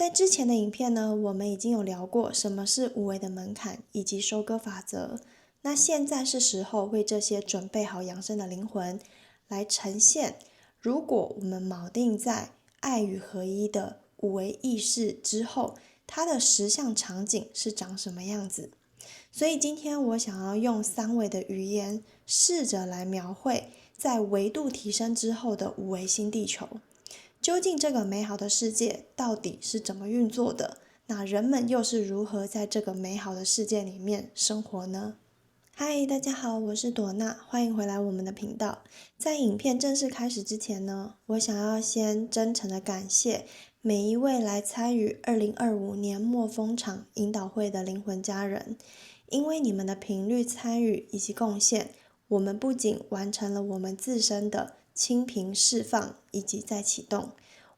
在之前的影片呢，我们已经有聊过什么是无为的门槛以及收割法则。那现在是时候为这些准备好扬升的灵魂来呈现，如果我们锚定在爱与合一的无为意识之后，它的实相场景是长什么样子。所以今天我想要用三维的语言，试着来描绘在维度提升之后的无为新地球。究竟这个美好的世界到底是怎么运作的？那人们又是如何在这个美好的世界里面生活呢？嗨，大家好，我是朵娜，欢迎回来我们的频道。在影片正式开始之前呢，我想要先真诚的感谢每一位来参与2025年末峰场引导会的灵魂家人，因为你们的频率参与以及贡献，我们不仅完成了我们自身的清平释放以及再启动，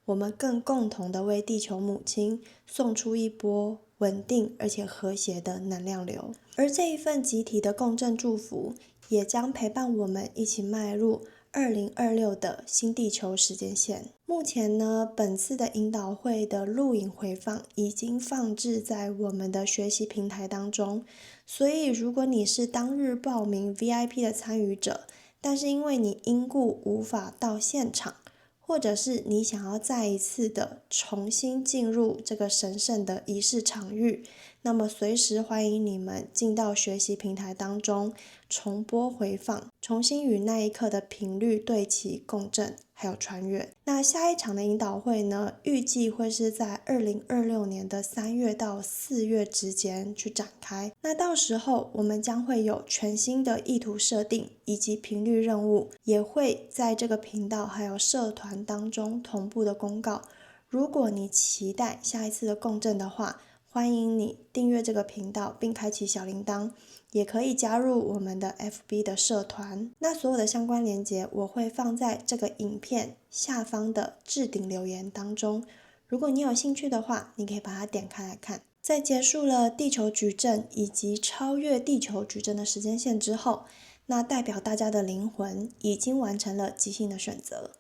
我们更共同的为地球母亲送出一波稳定而且和谐的能量流，而这一份集体的共振祝福，也将陪伴我们一起迈入2026的新地球时间线。目前呢，本次的引导会的录影回放已经放置在我们的学习平台当中，所以如果你是当日报名 VIP 的参与者，但是因为你因故无法到现场，或者是你想要再一次的重新进入这个神圣的仪式场域，那么随时欢迎你们进到学习平台当中重播回放，重新与那一刻的频率对齐共振还有穿越。那下一场的引导会呢，预计会是在2026年的3月到4月之间去展开。那到时候我们将会有全新的意图设定以及频率任务，也会在这个频道还有社团当中同步的公告。如果你期待下一次的共振的话，欢迎你订阅这个频道并开启小铃铛，也可以加入我们的 FB 的社团。那所有的相关连结我会放在这个影片下方的置顶留言当中，如果你有兴趣的话，你可以把它点开来看。在结束了地球矩阵以及超越地球矩阵的时间线之后，那代表大家的灵魂已经完成了即兴的选择。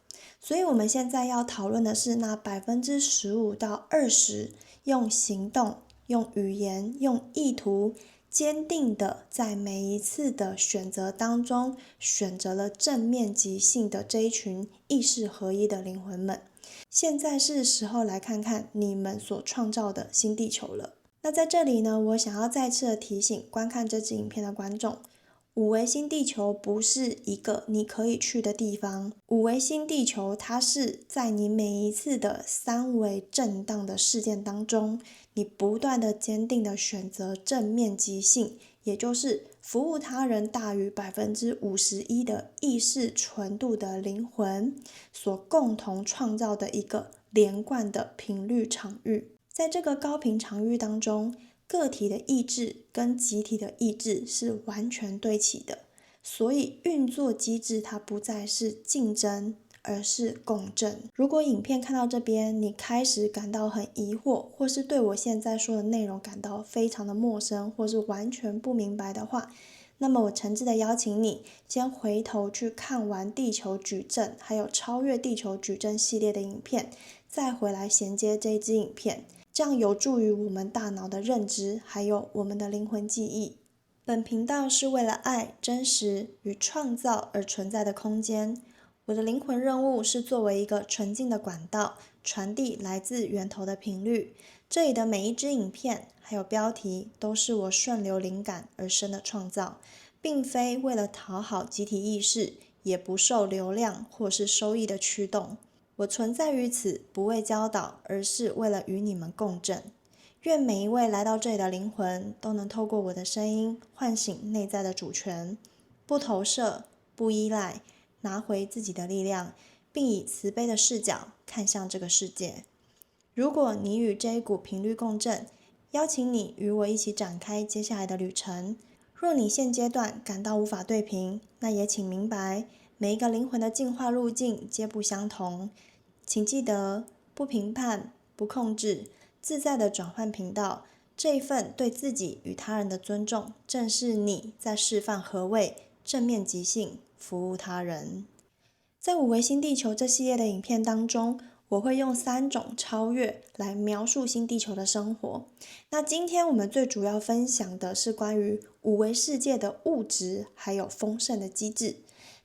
所以我们现在要讨论的是那15%到20%用行动、用语言、用意图坚定的在每一次的选择当中选择了正面即兴的这一群意识合一的灵魂们。现在是时候来看看你们所创造的新地球了。那在这里呢，我想要再次的提醒观看这支影片的观众，五维新地球不是一个你可以去的地方，五维新地球它是在你每一次的三维震荡的事件当中，你不断的坚定的选择正面即兴，也就是服务他人大于51%的意识纯度的灵魂所共同创造的一个连贯的频率场域。在这个高频场域当中，个体的意志跟集体的意志是完全对齐的，所以运作机制它不再是竞争，而是共振。如果影片看到这边，你开始感到很疑惑，或是对我现在说的内容感到非常的陌生，或是完全不明白的话，那么我诚挚的邀请你先回头去看完地球矩阵还有超越地球矩阵系列的影片，再回来衔接这一支影片，这样有助于我们大脑的认知还有我们的灵魂记忆。本频道是为了爱、真实与创造而存在的空间，我的灵魂任务是作为一个纯净的管道，传递来自源头的频率。这里的每一支影片还有标题都是我顺流灵感而生的创造，并非为了讨好集体意识，也不受流量或是收益的驱动。我存在于此，不为教导，而是为了与你们共振。愿每一位来到这里的灵魂都能透过我的声音唤醒内在的主权，不投射，不依赖，拿回自己的力量，并以慈悲的视角看向这个世界。如果你与这一股频率共振，邀请你与我一起展开接下来的旅程。若你现阶段感到无法对平，那也请明白，每一个灵魂的进化路径皆不相同。请记得，不评判，不控制，自在的转换频道，这一份对自己与他人的尊重，正是你在示范何谓正面即兴，服务他人。在五维新地球这系列的影片当中，我会用3种超越来描述新地球的生活。那今天我们最主要分享的是关于5维世界的物质还有丰盛的机制，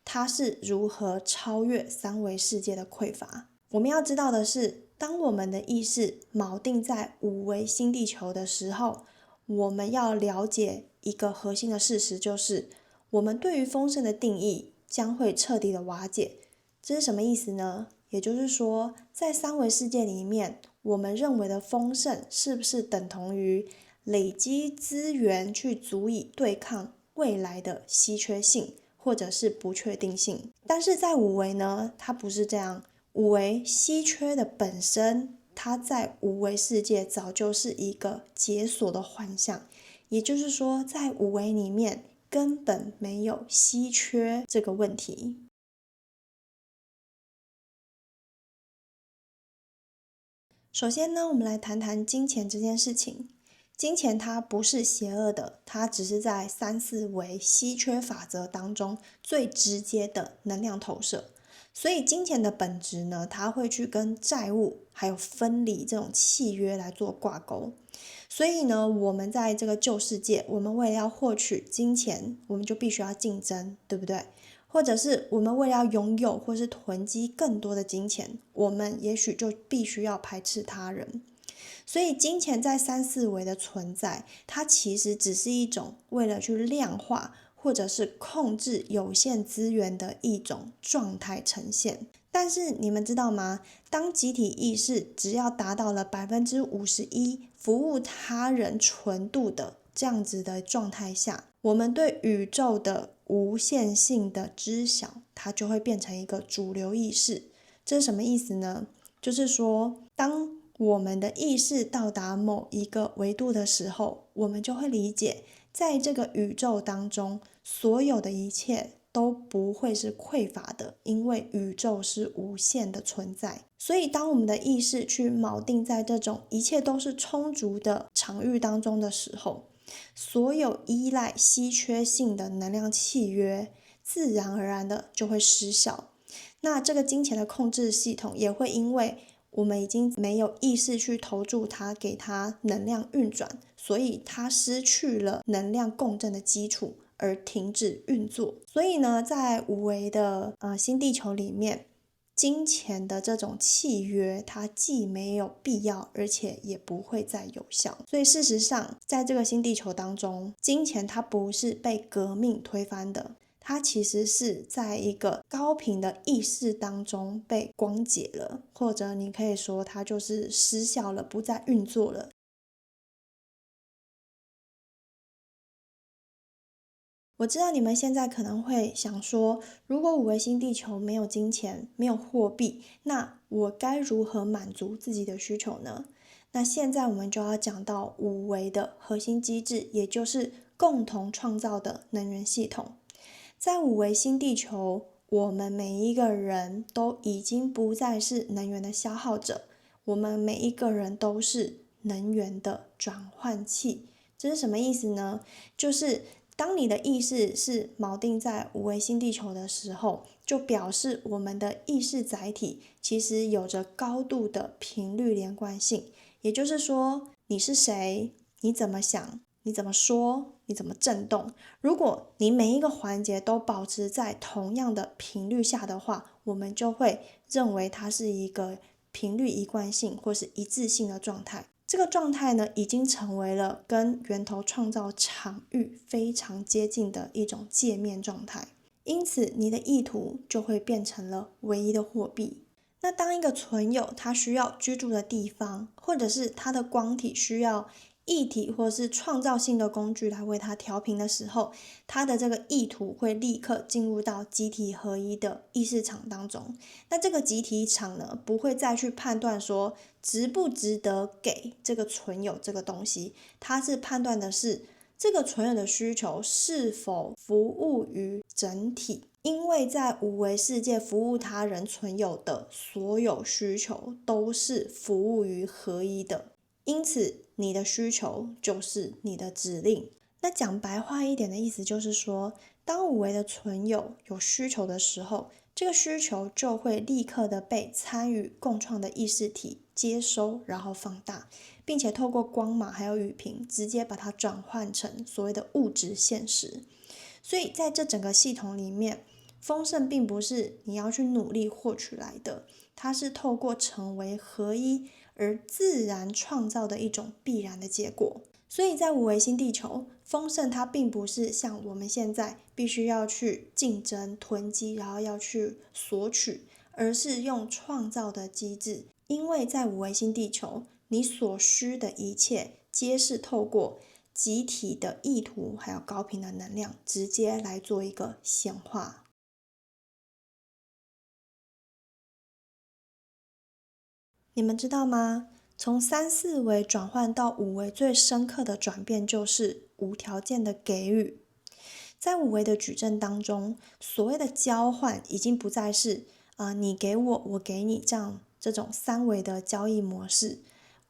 它是如何超越3维世界的匮乏。我们要知道的是，当我们的意识锚定在5维新地球的时候，我们要了解一个核心的事实，就是我们对于丰盛的定义将会彻底的瓦解。这是什么意思呢？也就是说，在3维世界里面，我们认为的丰盛是不是等同于累积资源去足以对抗未来的稀缺性或者是不确定性？但是在5维呢，它不是这样。5维稀缺的本身，它在5维世界早就是一个解锁的幻象，也就是说，在5维里面根本没有稀缺这个问题。首先呢，我们来谈谈金钱这件事情。金钱它不是邪恶的，它只是在3、4维稀缺法则当中最直接的能量投射。所以金钱的本质呢，它会去跟债务还有分离这种契约来做挂钩。所以呢，我们在这个旧世界，我们为了要获取金钱，我们就必须要竞争，对不对？或者是我们为了要拥有或是囤积更多的金钱，我们也许就必须要排斥他人。所以金钱在3、4维的存在，它其实只是一种为了去量化或者是控制有限资源的一种状态呈现。但是你们知道吗？当集体意识只要达到了51%服务他人纯度的这样子的状态下，我们对宇宙的无限性的知晓，它就会变成一个主流意识。这是什么意思呢？就是说，当我们的意识到达某一个维度的时候，我们就会理解，在这个宇宙当中，所有的一切都不会是匮乏的，因为宇宙是无限的存在。所以当我们的意识去锚定在这种一切都是充足的场域当中的时候，所有依赖稀缺性的能量契约自然而然的就会失效。那这个金钱的控制系统也会因为我们已经没有意识去投注它，给它能量运转，所以它失去了能量共振的基础而停止运作。所以呢，在5维的新地球里面，金钱的这种契约，它既没有必要，而且也不会再有效。所以事实上，在这个新地球当中，金钱它不是被革命推翻的，它其实是在一个高频的意识当中被光解了，或者你可以说它就是失效了，不再运作了。我知道你们现在可能会想说，如果5维新地球没有金钱，没有货币，那我该如何满足自己的需求呢？那现在我们就要讲到5维的核心机制，也就是共同创造的能源系统。在5维新地球，我们每一个人都已经不再是能源的消耗者，我们每一个人都是能源的转换器。这是什么意思呢？就是当你的意识是锚定在5维新地球的时候，就表示我们的意识载体其实有着高度的频率连贯性。也就是说，你是谁，你怎么想，你怎么说，你怎么震动，如果你每一个环节都保持在同样的频率下的话，我们就会认为它是一个频率一贯性或是一致性的状态。这个状态呢，已经成为了跟源头创造场域非常接近的一种界面状态。因此，你的意图就会变成了唯一的货币。那当一个存有它需要居住的地方，或者是它的光体需要液体或是创造性的工具来为它调频的时候，它的这个意图会立刻进入到集体合一的意识场当中。那这个集体场呢，不会再去判断说值不值得给这个存有这个东西，它是判断的是这个存有的需求是否服务于整体。因为在5维世界服务他人存有的所有需求都是服务于合一的，因此你的需求就是你的指令。那讲白话一点的意思就是说，当5维的存有有需求的时候，这个需求就会立刻的被参与共创的意识体接收，然后放大，并且透过光码还有语频，直接把它转换成所谓的物质现实。所以在这整个系统里面，丰盛并不是你要去努力获取来的，它是透过成为合一而自然创造的一种必然的结果。所以在五维新地球，丰盛它并不是像我们现在必须要去竞争、囤积，然后要去索取，而是用创造的机制。因为在五维新地球，你所需的一切皆是透过集体的意图还有高频的能量直接来做一个显化。你们知道吗？从三四维转换到五维，最深刻的转变就是无条件的给予。在五维的矩阵当中，所谓的交换已经不再是你给我，我给你这种三维的交易模式。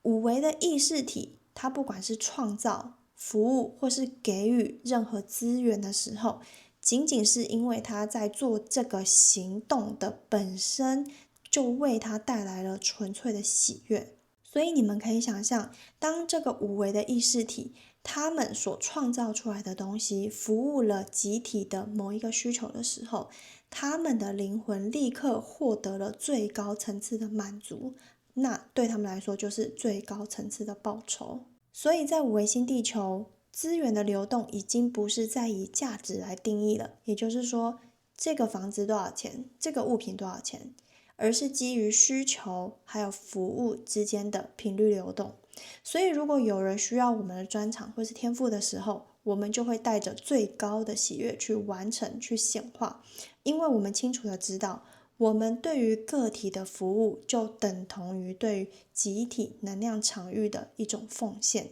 五维的意识体，它不管是创造、服务或是给予任何资源的时候，仅仅是因为它在做这个行动的本身，就为它带来了纯粹的喜悦。所以你们可以想象，当这个五维的意识体，他们所创造出来的东西，服务了集体的某一个需求的时候，他们的灵魂立刻获得了最高层次的满足，那对他们来说就是最高层次的报酬。所以在五维新地球，资源的流动已经不是在以价值来定义了，也就是说，这个房子多少钱，这个物品多少钱，而是基于需求还有服务之间的频率流动。所以如果有人需要我们的专长或是天赋的时候，我们就会带着最高的喜悦去完成、去显化，因为我们清楚的知道，我们对于个体的服务就等同于对于集体能量场域的一种奉献。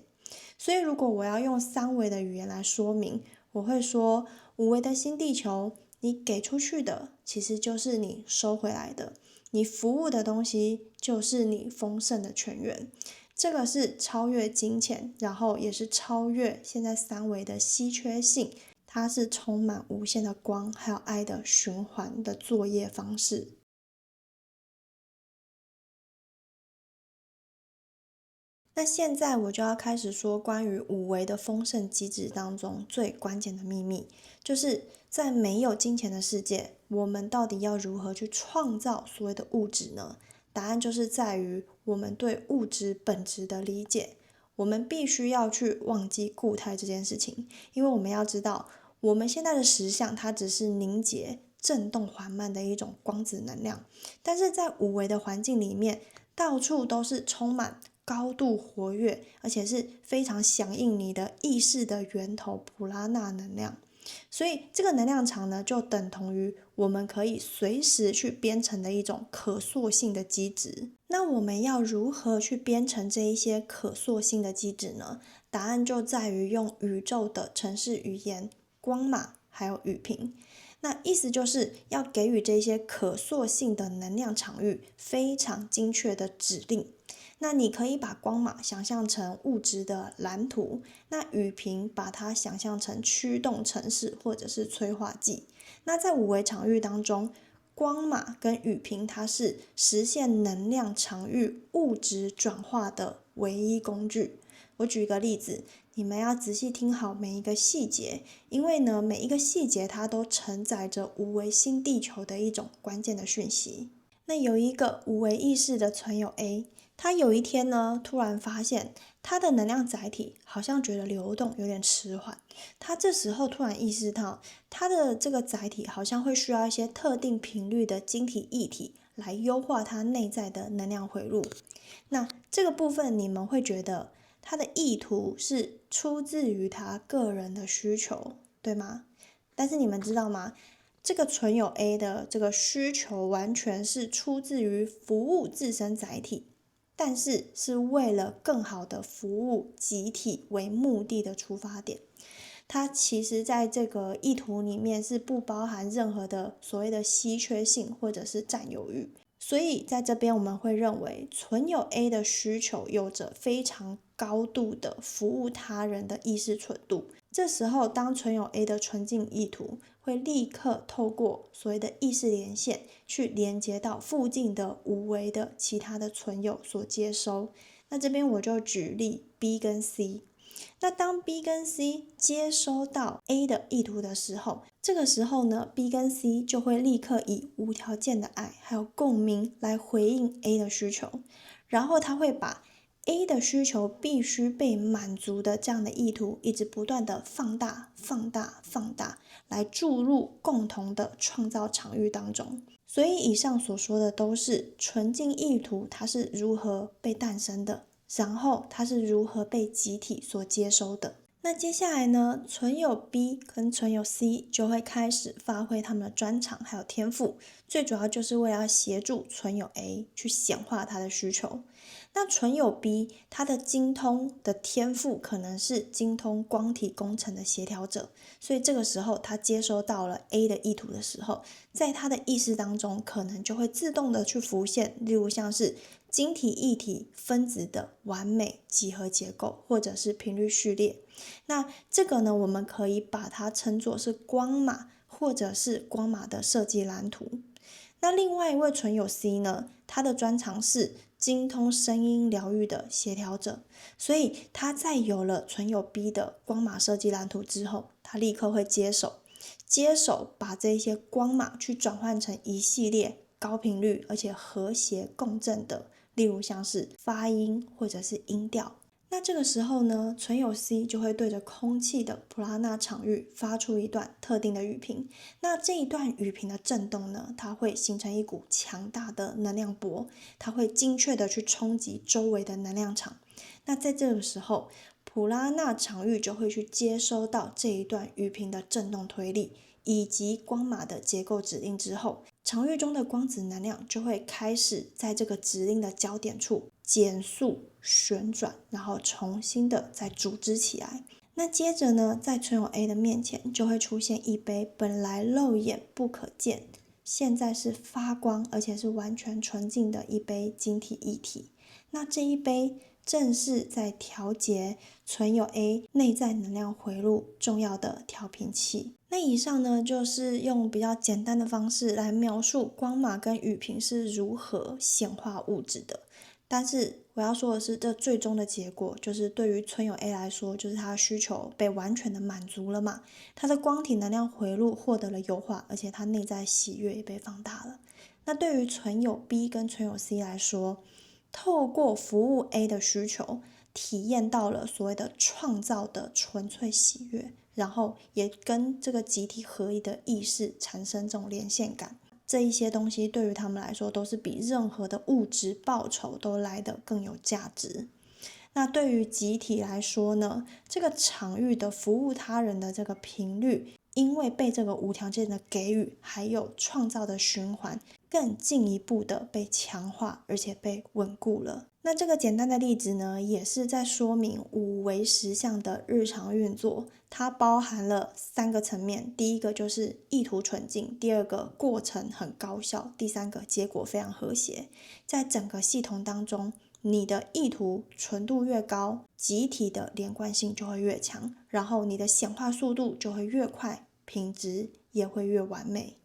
所以如果我要用三维的语言来说明，我会说，五维的新地球，你给出去的其实就是你收回来的，你服务的东西就是你丰盛的泉源。这个是超越金钱，然后也是超越现在三维的稀缺性，它是充满无限的光还有爱的循环的作业方式。那现在我就要开始说关于五维的丰盛机制当中最关键的秘密，就是在没有金钱的世界，我们到底要如何去创造所谓的物质呢？答案就是在于我们对物质本质的理解。我们必须要去忘记固态这件事情，因为我们要知道，我们现在的实相它只是凝结、振动缓慢的一种光子能量，但是在五维的环境里面，到处都是充满高度活跃，而且是非常响应你的意识的源头普拉纳能量。所以这个能量场呢，就等同于我们可以随时去编程的一种可塑性的机制。那我们要如何去编程这一些可塑性的机制呢？答案就在于用宇宙的程式语言、光码还有语频。那意思就是要给予这些可塑性的能量场域非常精确的指令。那你可以把光码想象成物质的蓝图，那语频把它想象成驱动程式或者是催化剂。那在五维场域当中，光码跟语频它是实现能量场域物质转化的唯一工具。我举一个例子，你们要仔细听好每一个细节，因为呢，每一个细节它都承载着五维新地球的一种关键的讯息。那有一个五维意识的存有 A，他有一天呢，突然发现他的能量载体好像觉得流动有点迟缓。他这时候突然意识到，他的这个载体好像会需要一些特定频率的晶体液体来优化它内在的能量回路。那这个部分你们会觉得他的意图是出自于他个人的需求，对吗？但是你们知道吗？这个存有 A 的这个需求完全是出自于服务自身载体，但是是为了更好的服务集体为目的的出发点。它其实在这个意图里面是不包含任何的所谓的稀缺性或者是占有欲。所以在这边我们会认为存有 A 的需求有着非常高度的服务他人的意识纯度。这时候当存有 A 的纯净意图会立刻透过所谓的意识连线去连接到附近的无为的其他的存有所接收。那这边我就举例 B 跟 C。那当 B 跟 C 接收到 A 的意图的时候，这个时候呢 B 跟 C 就会立刻以无条件的爱还有共鸣来回应 A 的需求，然后他会把 A 的需求必须被满足的这样的意图一直不断的放大放大放大，来注入共同的创造场域当中。所以以上所说的都是纯净意图它是如何被诞生的，然后它是如何被集体所接收的。那接下来呢，存有 B 跟存有 C 就会开始发挥他们的专长还有天赋，最主要就是为了要协助存有 A 去显化他的需求。那存有 B 它的精通的天赋可能是精通光体工程的协调者，所以这个时候他接收到了 A 的意图的时候，在他的意识当中可能就会自动的去浮现，例如像是晶体液体分子的完美几何结构，或者是频率序列。那这个呢，我们可以把它称作是光码，或者是光码的设计蓝图。那另外一位存有 C 呢，他的专长是精通声音疗愈的协调者，所以他在有了存有 B 的光码设计蓝图之后，他立刻会接手把这些光码去转换成一系列高频率而且和谐共振的，例如像是发音或者是音调。那这个时候呢，存有 C 就会对着空气的普拉纳场域发出一段特定的语频。那这一段语频的震动呢，它会形成一股强大的能量波，它会精确的去冲击周围的能量场。那在这个时候，普拉纳场域就会去接收到这一段语频的震动推力，以及光码的结构指令之后，场域中的光子能量就会开始在这个指令的焦点处减速旋转，然后重新的再组织起来。那接着呢，在存有 A 的面前就会出现一杯本来肉眼不可见，现在是发光而且是完全纯净的一杯晶体液体。那这一杯正是在调节存有 A 内在能量回路重要的调频器。那以上呢，就是用比较简单的方式来描述光码跟雨频是如何显化物质的。但是我要说的是，这最终的结果就是对于存有 A 来说，就是他的需求被完全的满足了嘛，他的光体能量回路获得了优化，而且他内在喜悦也被放大了。那对于存有 B 跟存有 C 来说，透过服务 A 的需求，体验到了所谓的创造的纯粹喜悦，然后也跟这个集体合一的意识产生这种连线感。这一些东西对于他们来说都是比任何的物质报酬都来得更有价值。那对于集体来说呢，这个场域的服务他人的这个频率，因为被这个无条件的给予还有创造的循环更进一步的被强化，而且被稳固了。那这个简单的例子呢，也是在说明五维实相的日常运作，它包含了3个层面。第一个就是意图纯净，第二个过程很高效，第三个结果非常和谐。在整个系统当中，你的意图纯度越高，集体的连贯性就会越强，然后你的显化速度就会越快，品质也会越完美。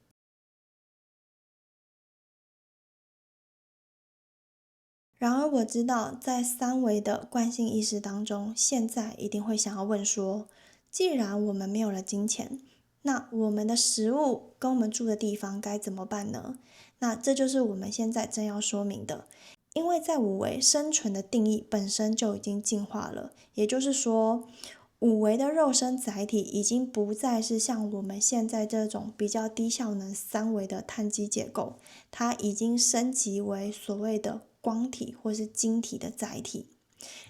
然而我知道，在3维的惯性意识当中，现在一定会想要问说，既然我们没有了金钱，那我们的食物跟我们住的地方该怎么办呢？那这就是我们现在正要说明的。因为在5维，生存的定义本身就已经进化了，也就是说，5维的肉身载体已经不再是像我们现在这种比较低效能3维的碳基结构，它已经升级为所谓的光体或是晶体的载体。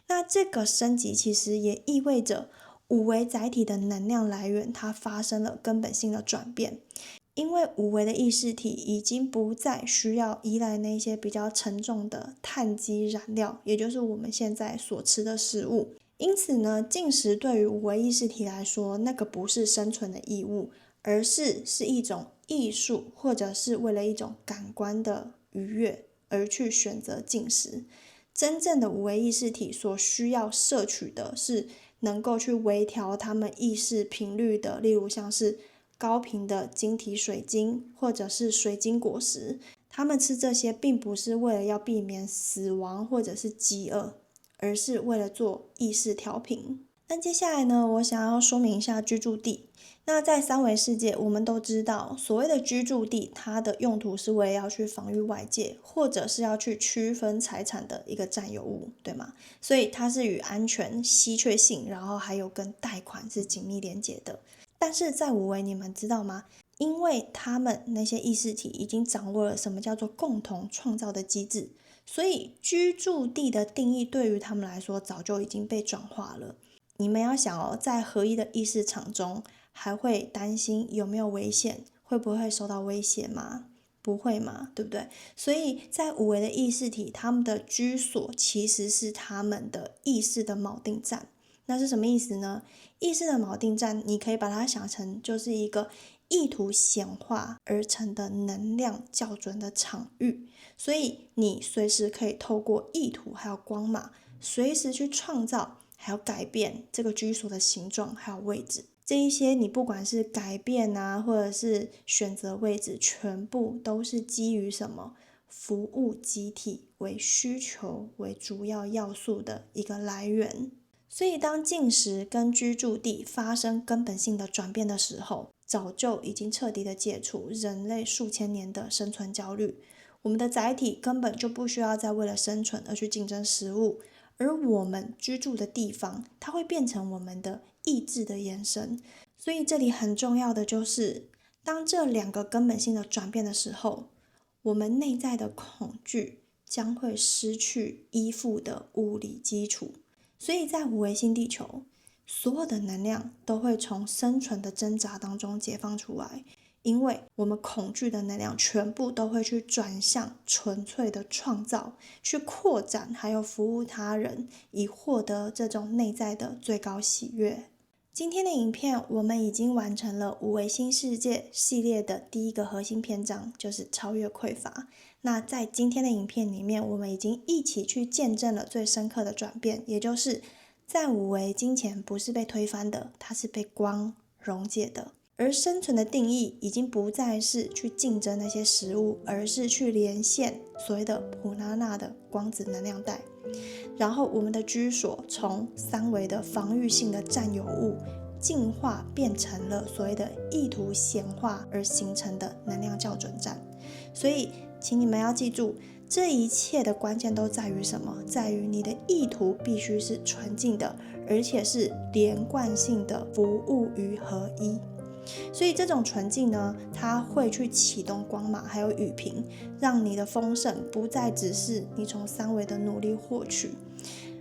那这个升级其实也意味着5维载体的能量来源它发生了根本性的转变。因为5维的意识体已经不再需要依赖那些比较沉重的碳基燃料，也就是我们现在所吃的食物。因此呢，进食对于5维意识体来说，那个不是生存的义务，而是一种艺术，或者是为了一种感官的愉悦而去选择进食。真正的五维意识体所需要摄取的是能够去微调他们意识频率的，例如像是高频的晶体水晶或者是水晶果实。他们吃这些并不是为了要避免死亡或者是饥饿，而是为了做意识调频。那接下来呢，我想要说明一下居住地。那在三维世界，我们都知道所谓的居住地，它的用途是为了要去防御外界，或者是要去区分财产的一个占有物，对吗？所以它是与安全、稀缺性，然后还有跟贷款是紧密连结的。但是在五维，你们知道吗？因为他们那些意识体已经掌握了什么叫做共同创造的机制，所以居住地的定义对于他们来说早就已经被转化了。你们要想哦，在合一的意识场中，还会担心有没有危险，会不会受到威胁吗？不会嘛，对不对？所以在五维的意识体，他们的居所其实是他们的意识的锚定站。那是什么意思呢？意识的锚定站，你可以把它想成就是一个意图显化而成的能量校准的场域，所以你随时可以透过意图还有光码，随时去创造还有改变这个居所的形状还有位置。这一些你不管是改变啊，或者是选择位置，全部都是基于什么？服务集体为需求为主要要素的一个来源。所以当进食跟居住地发生根本性的转变的时候，早就已经彻底的解除人类数千年的生存焦虑。我们的载体根本就不需要再为了生存而去竞争食物，而我们居住的地方，它会变成我们的意志的延伸。所以这里很重要的就是，当这两个根本性的转变的时候，我们内在的恐惧将会失去依附的物理基础。所以在五维新地球，所有的能量都会从生存的挣扎当中解放出来，因为我们恐惧的能量全部都会去转向纯粹的创造，去扩展还有服务他人，以获得这种内在的最高喜悦。今天的影片我们已经完成了五维新世界系列的第一个核心篇章，就是超越匮乏。那在今天的影片里面，我们已经一起去见证了最深刻的转变，也就是在五维，金钱不是被推翻的，它是被光溶解的。而生存的定义已经不再是去竞争那些食物，而是去连线所谓的普拉纳的光子能量带。然后我们的居所从三维的防御性的占有物进化变成了所谓的意图显化而形成的能量校准站。所以请你们要记住，这一切的关键都在于什么？在于你的意图必须是纯净的，而且是连贯性的服务于合一。所以这种纯净呢，它会去启动光码还有雨屏，让你的丰盛不再只是你从三维的努力获取，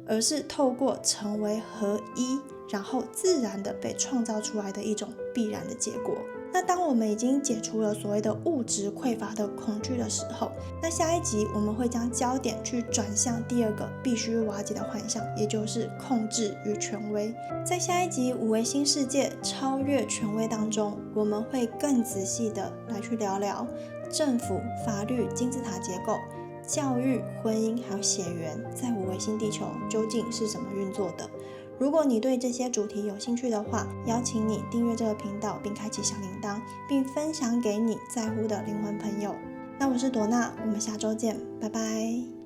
而是透过成为合一，然后自然的被创造出来的一种必然的结果。那当我们已经解除了所谓的物质匮乏的恐惧的时候，那下一集我们会将焦点去转向第二个必须瓦解的幻象，也就是控制与权威。在下一集五维新世界超越权威当中，我们会更仔细的来去聊聊政府、法律、金字塔结构、教育、婚姻还有血缘在五维新地球究竟是怎么运作的。如果你对这些主题有兴趣的话，邀请你订阅这个频道，并开启小铃铛，并分享给你在乎的灵魂朋友。那我是朵娜，我们下周见，拜拜。